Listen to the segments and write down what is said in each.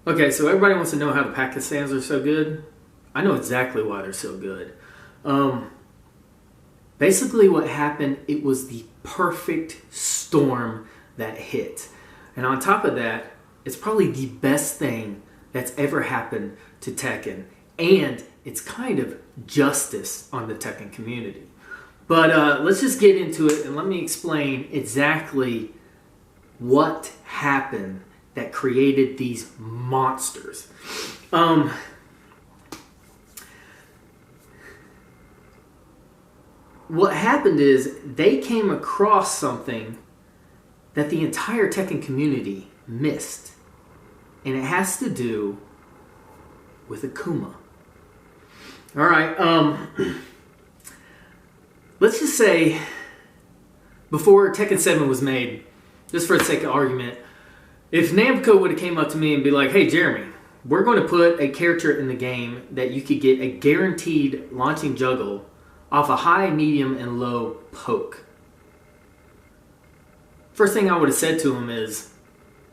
Okay, so everybody wants to know how the Pakistans are so good. I know exactly why they're so good. Basically what happened, it was the perfect storm that hit. And on top of that, it's probably the best thing that's ever happened to Tekken. And it's kind of justice on the Tekken community. But let's just get into it and let me explain exactly what happened that created these monsters. What happened is they came across something that the entire Tekken community missed. And it has to do with Akuma. Alright, let's just say before Tekken 7 was made, just for the sake of argument, if Namco would have came up to me and be like, hey Jeremy, we're going to put a character in the game that you could get a guaranteed launching juggle off a high, medium, and low poke. First thing I would have said to him is,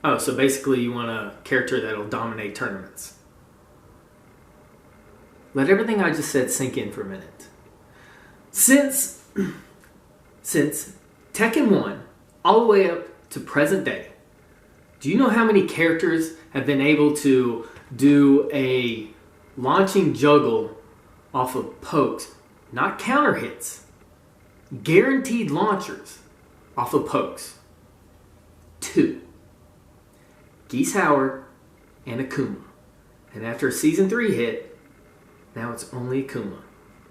oh, so basically you want a character that'll dominate tournaments. Let everything I just said sink in for a minute. Since Tekken 1 all the way up to present day, do you know how many characters have been able to do a launching juggle off of pokes? Not counter hits. Guaranteed launchers off of pokes. 2. Geese Howard and Akuma. And after Season 3 hit, now it's only Akuma.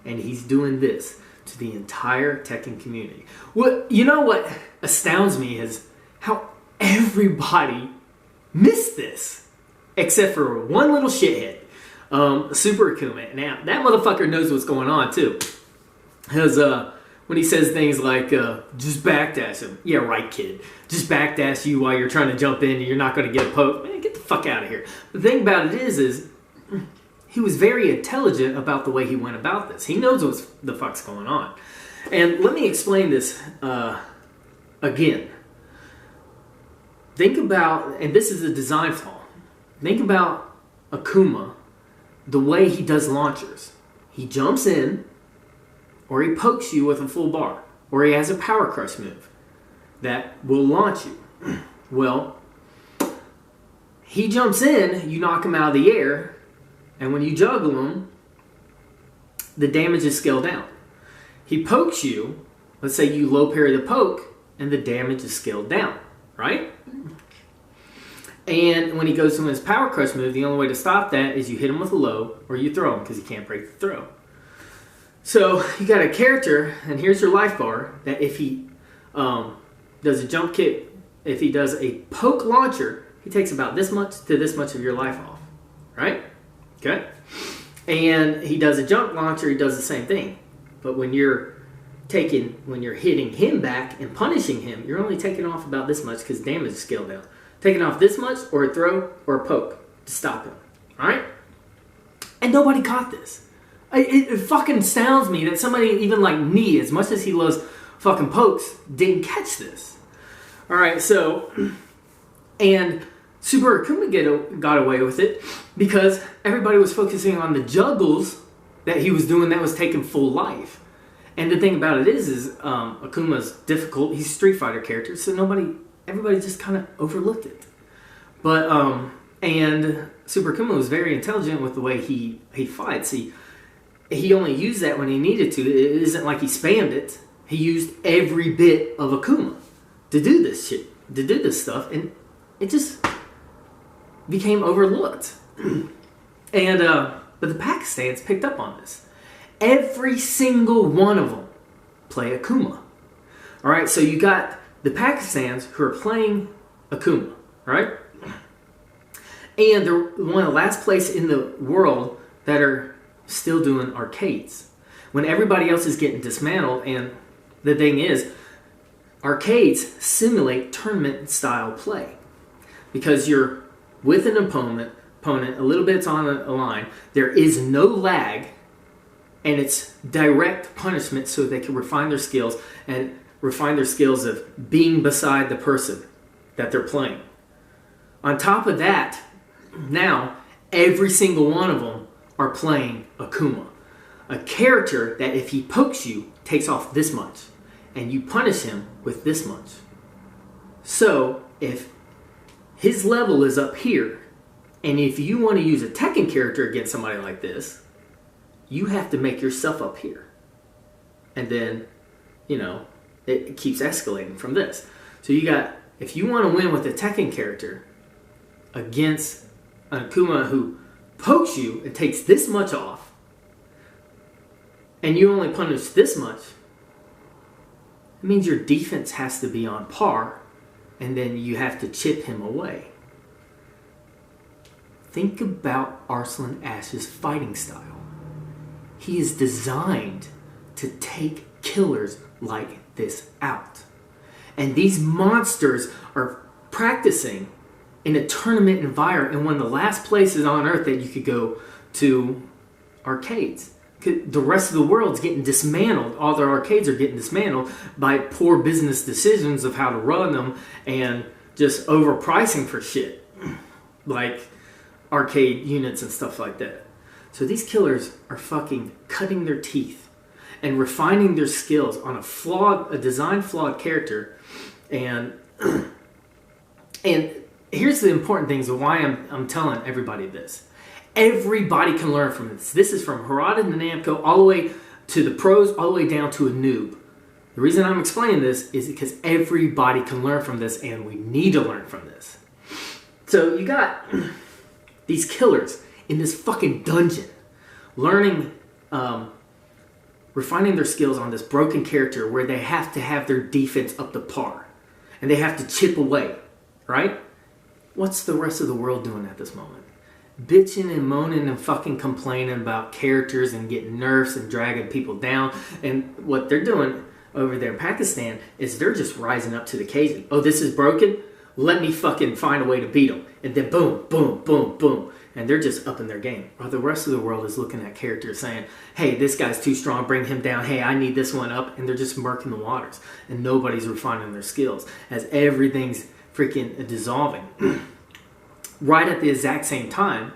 And he's doing this to the entire Tekken community. You know what astounds me is how everybody missed this. Except for one little shithead. Super Akuma. Now, that motherfucker knows what's going on, too. Because when he says things like, just backdash him. Yeah, right, kid. Just backdash you while you're trying to jump in and you're not going to get a poke. Man, get the fuck out of here. The thing about it is he was very intelligent about the way he went about this. He knows what the fuck's going on. And let me explain this again. Think about, and this is a design flaw. Think about Akuma, the way he does launchers. He jumps in, or he pokes you with a full bar, or he has a power crush move that will launch you. Well, he jumps in, you knock him out of the air, and when you juggle him, the damage is scaled down. He pokes you, let's say you low parry the poke, and the damage is scaled down, right? And when he goes to his power crush move, the only way to stop that is you hit him with a low or you throw him because he can't break the throw. So you got a character, and here's your life bar, that if he does a jump kick, if he does a poke launcher, he takes about this much to this much of your life off, right? Okay? And he does a jump launcher, he does the same thing. But when you're hitting him back and punishing him, you're only taking off about this much because damage is scaled down. Taking off this much, or a throw, or a poke to stop him. Alright? And nobody caught this. It fucking astounds me that somebody even like me, as much as he loves fucking pokes, didn't catch this. Alright, so, and Super Akuma got away with it because everybody was focusing on the juggles that he was doing that was taking full life. And the thing about it is Akuma's difficult. He's a Street Fighter character, so everybody just kind of overlooked it. But, and Super Akuma was very intelligent with the way he fights. He only used that when he needed to. It isn't like he spammed it. He used every bit of Akuma to do this shit, to do this stuff, and it just became overlooked. And, but the Pakistans picked up on this. Every single one of them play Akuma. Alright, so you got the Pakistans who are playing Akuma, right? And they're one of the last place in the world that are still doing arcades. When everybody else is getting dismantled, and the thing is, arcades simulate tournament-style play. Because you're with an opponent, a little bit's on a line, there is no lag, and it's direct punishment so they can refine their skills of being beside the person that they're playing. On top of that, Now, every single one of them are playing Akuma. A character that if he pokes you, takes off this much. And you punish him with this much. So, if his level is up here, and if you want to use a Tekken character against somebody like this, you have to make yourself up here. And then, you know, it keeps escalating from this. So you got, if you want to win with a Tekken character against an Akuma who pokes you and takes this much off, and you only punish this much, it means your defense has to be on par, and then you have to chip him away. Think about Arslan Ash's fighting style. He is designed to take killers like this out. And these monsters are practicing in a tournament environment in one of the last places on earth that you could go to arcades. The rest of the world's getting dismantled. All their arcades are getting dismantled by poor business decisions of how to run them and just overpricing for shit. Like arcade units and stuff like that. So these killers are fucking cutting their teeth and refining their skills on a design flawed character. And here's the important things of why I'm telling everybody this. Everybody can learn from this. This is from Harada to Namco, all the way to the pros, all the way down to a noob. The reason I'm explaining this is because everybody can learn from this, and we need to learn from this. So you got these killers in this fucking dungeon, learning, refining their skills on this broken character where they have to have their defense up to par. And they have to chip away, right? What's the rest of the world doing at this moment? Bitching and moaning and fucking complaining about characters and getting nerfs and dragging people down. And what they're doing over there in Pakistan is they're just rising up to the occasion. Oh, this is broken? Let me fucking find a way to beat them. And then boom, boom, boom, boom. And they're just upping their game. While the rest of the world is looking at characters saying, hey, this guy's too strong, bring him down. Hey, I need this one up. And they're just murking the waters. And nobody's refining their skills as everything's freaking dissolving. Right at the exact same time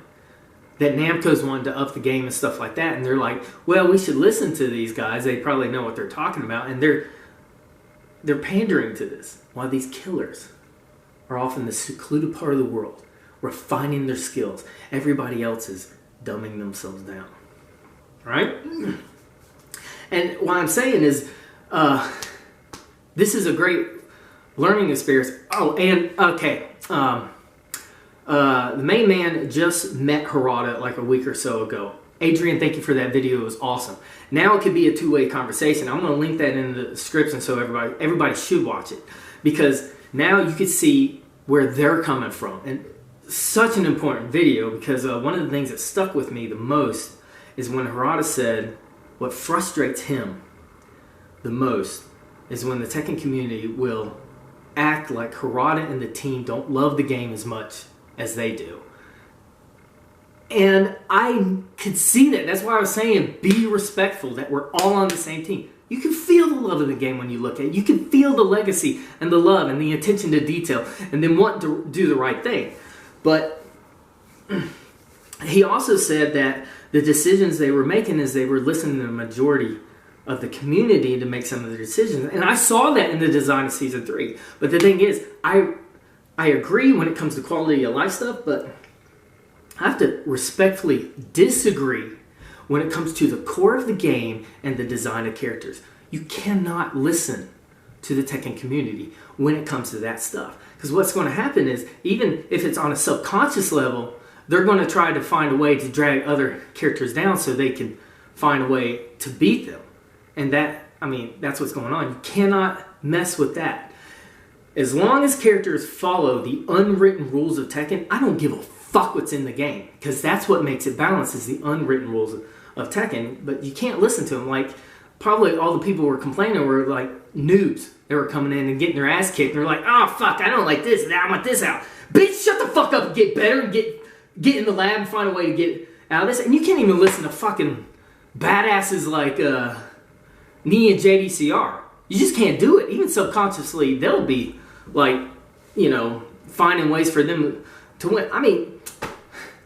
that Namco's wanting to up the game and stuff like that. And they're like, well, we should listen to these guys. They probably know what they're talking about. And they're pandering to this. While these killers are off in the secluded part of the world, refining their skills. Everybody else is dumbing themselves down. Right? And what I'm saying is, this is a great learning experience. Oh, and, okay, the main man just met Harada like a week or so ago. Adrian, thank you for that video. It was awesome. Now it could be a two-way conversation. I'm going to link that in the description so everybody should watch it. Because now you can see where they're coming from. And such an important video because one of the things that stuck with me the most is when Harada said what frustrates him the most is when the Tekken community will act like Harada and the team don't love the game as much as they do. And I could see that. That's why I was saying be respectful, that we're all on the same team. You can feel the love of the game when you look at it. You can feel the legacy and the love and the attention to detail and then want to do the right thing. But he also said that the decisions they were making is they were listening to the majority of the community to make some of the decisions. And I saw that in the design of Season 3. But the thing is, I agree when it comes to quality of life stuff, but I have to respectfully disagree when it comes to the core of the game and the design of characters. You cannot listen to the Tekken community when it comes to that stuff. Because what's going to happen is, even if it's on a subconscious level, they're going to try to find a way to drag other characters down so they can find a way to beat them. And that's what's going on. You cannot mess with that. As long as characters follow the unwritten rules of Tekken, I don't give a fuck what's in the game. Because that's what makes it balanced, is the unwritten rules of Tekken. But you can't listen to them. Like, probably all the people who were complaining were like noobs. They were coming in and getting their ass kicked. And they're like, oh, fuck, I don't like this. I want this out. Bitch, shut the fuck up and get better and get in the lab and find a way to get out of this. And you can't even listen to fucking badasses like Nia and JDCR. You just can't do it. Even subconsciously, they'll be like, finding ways for them to win. I mean,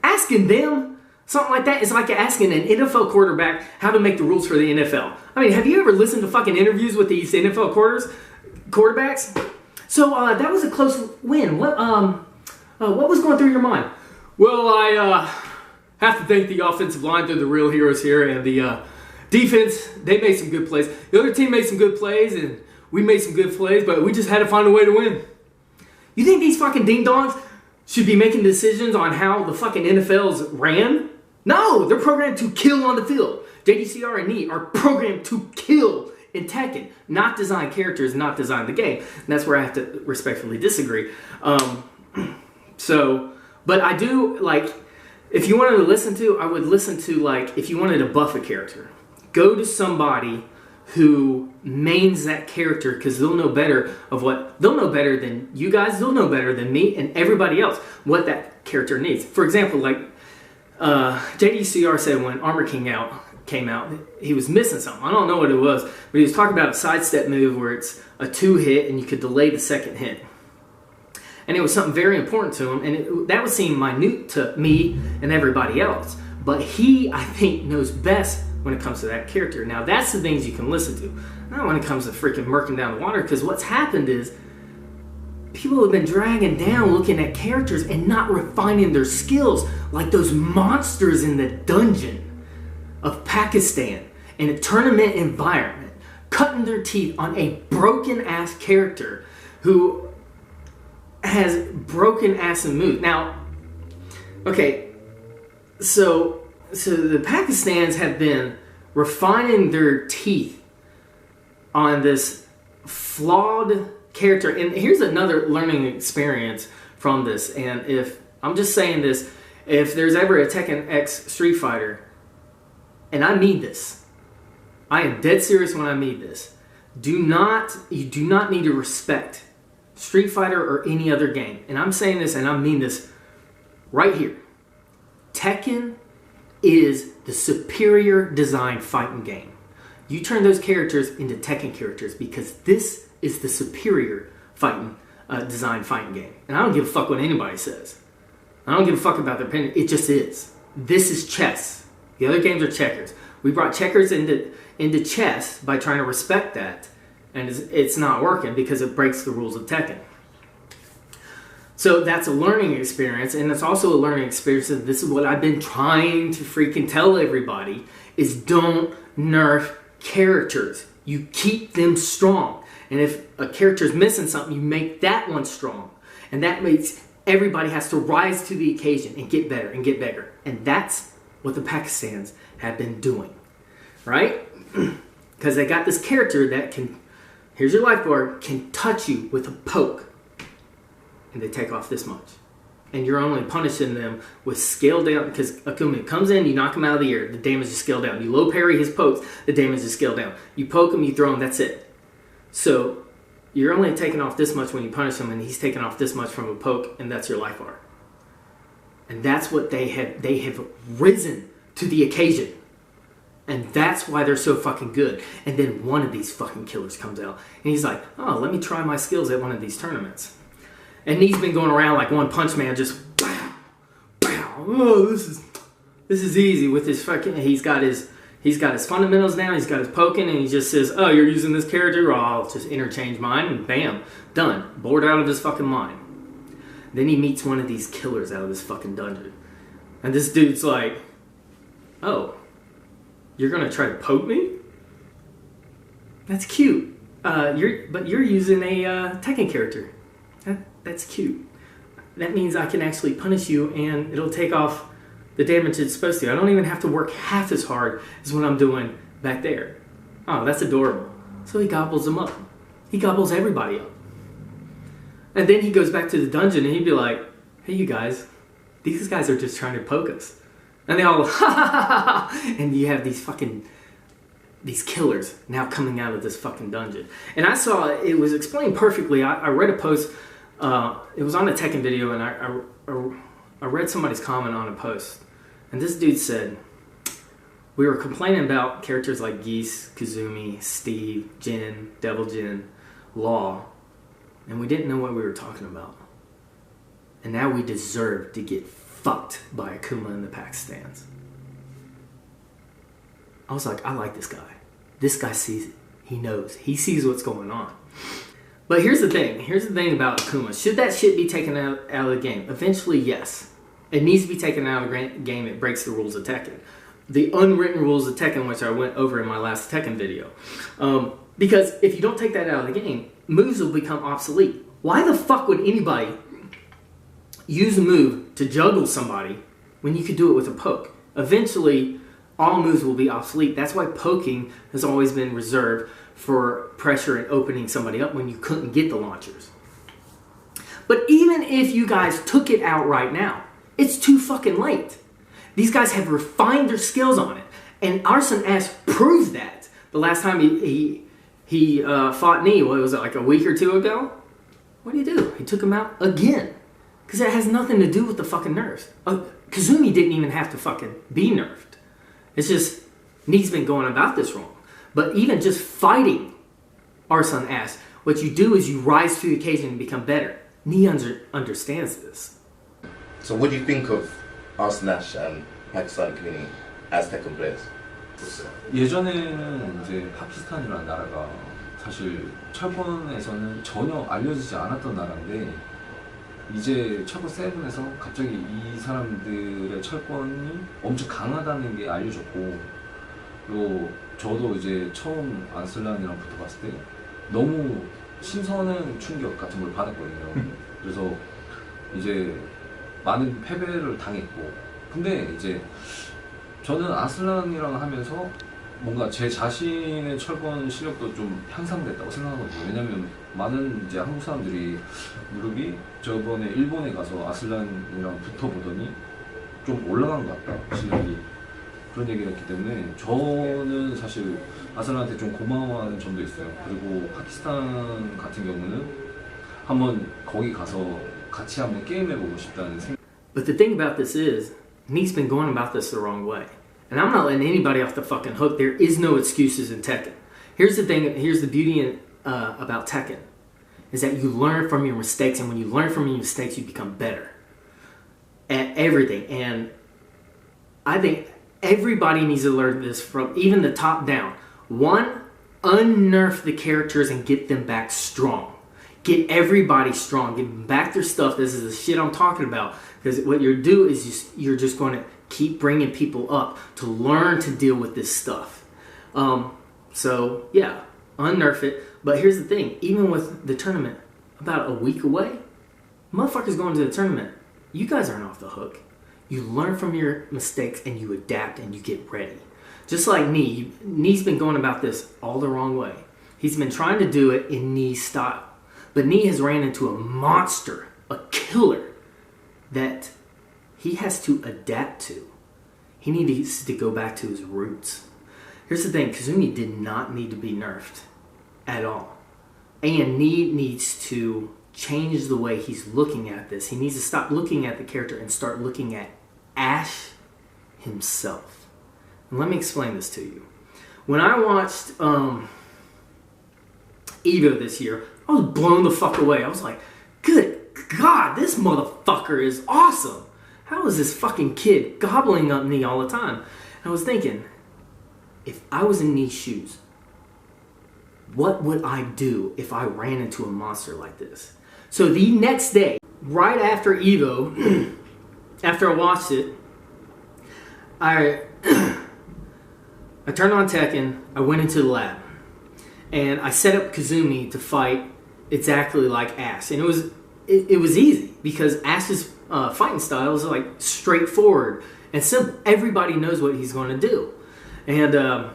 Asking them something like that is like asking an NFL quarterback how to make the rules for the NFL. I mean, have you ever listened to fucking interviews with these NFL quarterbacks? So that was a close win. What was going through your mind? Well, I have to thank the offensive line. They're the real heroes here, and the defense, they made some good plays. The other team made some good plays, and we made some good plays, but we just had to find a way to win. You think these fucking ding-dongs should be making decisions on how the fucking NFL's ran? No, they're programmed to kill on the field. JDCR and NEAT are programmed to kill in Tekken, not design characters, not design the game. And that's where I have to respectfully disagree. But I do, like, if you wanted to listen to, I would listen to, like, if you wanted to buff a character, go to somebody who mains that character, because they'll know better they'll know better than you guys, they'll know better than me and everybody else what that character needs. For example, like JDCR said when Armor King came out, he was missing something. I don't know what it was, but he was talking about a sidestep move where it's a 2-hit and you could delay the second hit. And it was something very important to him, and that would seem minute to me and everybody else. But he, I think, knows best when it comes to that character. Now, that's the things you can listen to. Not when it comes to freaking murking down the water, because what's happened is people have been dragging down looking at characters and not refining their skills like those monsters in the dungeon of Pakistan in a tournament environment, cutting their teeth on a broken-ass character who has broken-ass moves. Now, okay, so the Pakistans have been refining their teeth on this flawed character. And here's another learning experience from this. And if I'm just saying this, if there's ever a Tekken X Street Fighter, and I mean this, I am dead serious when I mean this, you do not need to respect Street Fighter or any other game. And I'm saying this and I mean this right here. Tekken is the superior design fighting game. You turn those characters into Tekken characters because this is the superior design fighting game. And I don't give a fuck what anybody says. I don't give a fuck about their opinion. It just is. This is chess. The other games are checkers. We brought checkers into chess by trying to respect that. And it's not working because it breaks the rules of Tekken. So that's a learning experience, and it's also a learning experience. And this is what I've been trying to freaking tell everybody, is don't nerf characters. You keep them strong. And if a character is missing something, you make that one strong. And that makes everybody has to rise to the occasion and get better and get bigger. And that's what the Pakistans have been doing, right? Because they got this character that can, here's your life bar, can touch you with a poke. And they take off this much. And you're only punishing them with scale down, because Akuma comes in, you knock him out of the air, the damage is scaled down. You low parry his pokes, the damage is scaled down. You poke him, you throw him, that's it. So you're only taking off this much when you punish him, and he's taking off this much from a poke, and that's your life bar. And that's what they have risen to the occasion. And that's why they're so fucking good. And then one of these fucking killers comes out, and he's like, oh, let me try my skills at one of these tournaments. And he's been going around like One Punch Man, just bow, bow. Oh, this is easy with his fucking. He's got his fundamentals down. He's got his poking, and he just says, "Oh, you're using this character? Oh, I'll just interchange mine." And bam, done. Bored out of his fucking mind. Then he meets one of these killers out of this fucking dungeon, and this dude's like, "Oh, you're gonna try to poke me? That's cute. You're using a Tekken character." That's cute. That means I can actually punish you and it'll take off the damage it's supposed to. I don't even have to work half as hard as what I'm doing back there. Oh, that's adorable. So he gobbles them up. He gobbles everybody up. And then he goes back to the dungeon and he'd be like, hey, you guys, these guys are just trying to poke us. And they all, ha ha ha ha. And you have these killers now coming out of this fucking dungeon. And I saw, it was explained perfectly. I read a post. It was on a Tekken video, and I read somebody's comment on a post. And this dude said, we were complaining about characters like Geese, Kazumi, Steve, Jin, Devil Jin, Law, and we didn't know what we were talking about. And now we deserve to get fucked by Akuma and the Pakistans. I was like, I like this guy. This guy sees it. He knows. He sees what's going on. But here's the thing. Here's the thing about Akuma. Should that shit be taken out of the game? Eventually, yes. It needs to be taken out of the game. It breaks the rules of Tekken. The unwritten rules of Tekken, which I went over in my last Tekken video. Because if you don't take that out of the game, moves will become obsolete. Why the fuck would anybody use a move to juggle somebody when you could do it with a poke? Eventually, all moves will be obsolete. That's why poking has always been reserved for pressure and opening somebody up when you couldn't get the launchers. But even if you guys took it out right now, it's too fucking late. These guys have refined their skills on it. And Arsene S proves that. The last time he fought Knee, what was it, like a week or two ago? What did he do? He took him out again. Because it has nothing to do with the fucking nerfs. Kazumi didn't even have to fucking be nerfed. It's just, Knee's been going about this wrong. But even just fighting Arsene S, what you do is you rise to the occasion and become better. Knee understands this. So what do you think of Arsene S and Pakistan community as Tekken players? 예전에는 이제 파키스탄이라는 나라가 사실 철권에서는 전혀 알려지지 않았던 나라인데 이제 철권 7에서 갑자기 이 사람들의 철권이 엄청 강하다는 게 알려졌고 또 저도 이제 처음 아슬란이랑 붙어봤을 때 너무 신선한 충격 같은 걸 받았거든요. 그래서 이제 많은 패배를 당했고 근데 이제 저는 아슬란이랑 하면서 뭔가 제 자신의 철권 실력도 좀 향상됐다고 생각하거든요. 왜냐면 많은 이제 한국 사람들이 무릎이 저번에 일본에 가서 아슬란이랑 붙어보더니 좀 올라간 것 같다 실력이 그런 얘기를 했기 때문에 저는 사실 아슬란한테 좀 고마워하는 점도 있어요. 그리고 파키스탄 같은 경우는 한번 거기 가서 같이 한번 게임해보고 싶다는 생각. But the thing about this is, Knee's been going about this the wrong way. And I'm not letting anybody off the fucking hook. There is no excuses in Tekken. Here's the thing, here's the beauty about Tekken, is that you learn from your mistakes, and when you learn from your mistakes, you become better at everything. And I think everybody needs to learn this from even the top down. One, unnerf the characters and get them back strong. Get everybody strong. Get them back their stuff. This is the shit I'm talking about. Because what you're doing is you're just going to keep bringing people up to learn to deal with this stuff. So, yeah, unnerf it. But here's the thing. Even with the tournament about a week away, motherfuckers going to the tournament, you guys aren't off the hook. You learn from your mistakes and you adapt and you get ready. Just like Knee. Knee's been going about this all the wrong way. He's been trying to do it in Knee style. But Knee has ran into a monster, a killer, that he has to adapt to. He needs to go back to his roots. Here's the thing, Kazumi did not need to be nerfed at all. And Knee needs to change the way he's looking at this. He needs to stop looking at the character and start looking at Ash himself. And let me explain this to you. When I watched Evo this year, I was blown the fuck away. I was like, good God, this motherfucker is awesome. How is this fucking kid gobbling up Knee all the time? And I was thinking, if I was in Knee's shoes, what would I do if I ran into a monster like this? So the next day, right after Evo, after I watched it, I turned on Tekken, I went into the lab, and I set up Kazumi to fight exactly like Ash. And it was easy, because Ash's fighting style is like straightforward and simple. Everybody knows what he's going to do. And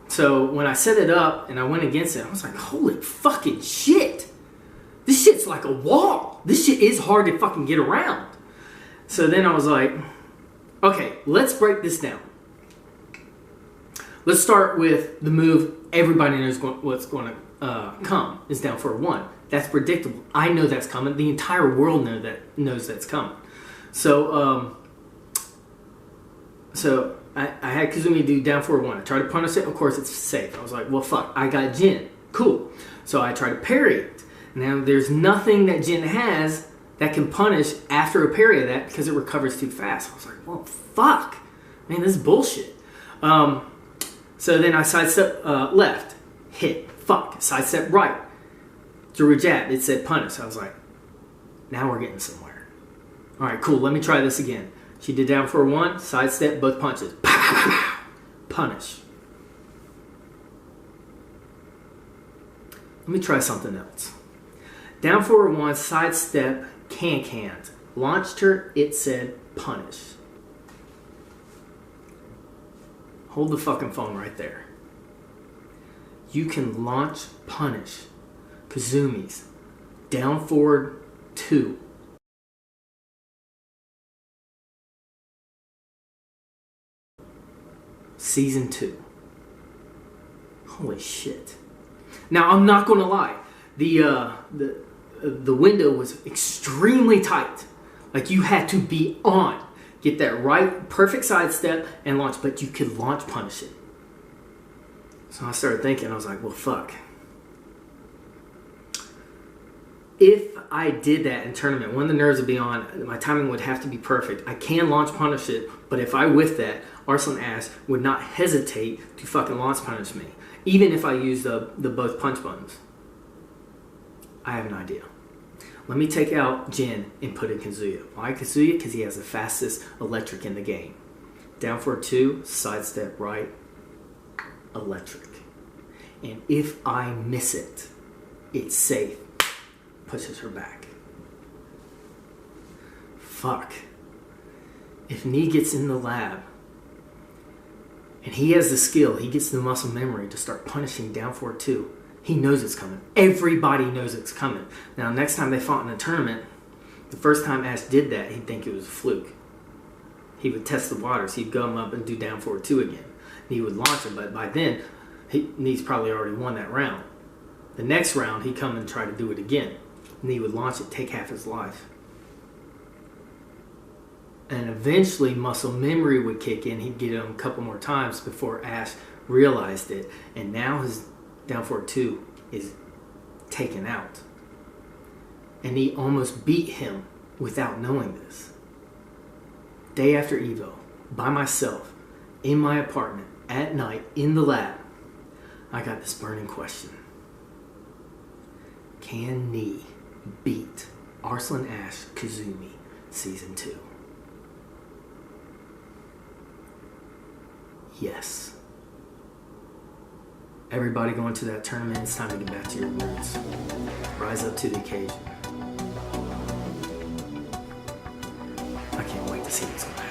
so when I set it up and I went against it, I was like, holy fucking shit. This shit's like a wall. This shit is hard to fucking get around. So then I was like, okay, let's break this down. Let's start with the move everybody knows what's going to come is down for a 1. That's predictable. I know that's coming. The entire world knows that's coming. So I had Kazumi do down for a 1. I tried to punish it. Of course, it's safe. I was like, well, fuck. I got Jin. Cool. So I tried to parry it. Now, there's nothing that Jin has that can punish after a parry of that because it recovers too fast. I was like, well, fuck. Man, this is bullshit. So then I sidestep left, hit, fuck, sidestep right, threw a jab. It said punish. I was like, now we're getting somewhere. All right, cool. Let me try this again. She did down for a 1, sidestep, both punches. Punish. Let me try something else. Down for a 1, sidestep, can't. Launched her, it said punish. Hold the fucking phone right there. You can launch punish Kazumi's down forward 2. Season 2. Holy shit. Now I'm not gonna lie. The window was extremely tight. Like you had to be on. Get that right, perfect sidestep and launch, but you could launch punish it. So I started thinking, I was like, well, fuck. If I did that in tournament, when the nerves would be on, my timing would have to be perfect. I can launch punish it, but if I whiff that, Arslan Ash would not hesitate to fucking launch punish me, even if I use the both punch buttons. I have an idea. Let me take out Jin and put in Kazuya. Why Kazuya? Because he has the fastest electric in the game. Down for a 2, sidestep right, electric. And if I miss it, it's safe. Pushes her back. Fuck. If Nee gets in the lab, and he has the skill, he gets the muscle memory to start punishing down for a 2. He knows it's coming. Everybody knows it's coming. Now, next time they fought in a tournament, the first time Ash did that, he'd think it was a fluke. He would test the waters. He'd gum up and do down forward 2 again. And he would launch him, but by then, Nee's probably already won that round. The next round, he'd come and try to do it again. And he would launch it, take half his life. And eventually, muscle memory would kick in. He'd get him a couple more times before Ash realized it. And now his down forward 2 is taken out. And he almost beat him without knowing this. Day after Evo, by myself, in my apartment, at night, in the lab, I got this burning question. Can Nee beat Arslan Ash Kazumi Season 2? Yes. Everybody going to that tournament, it's time to get back to your roots. Rise up to the occasion. I can't wait to see what's going to happen.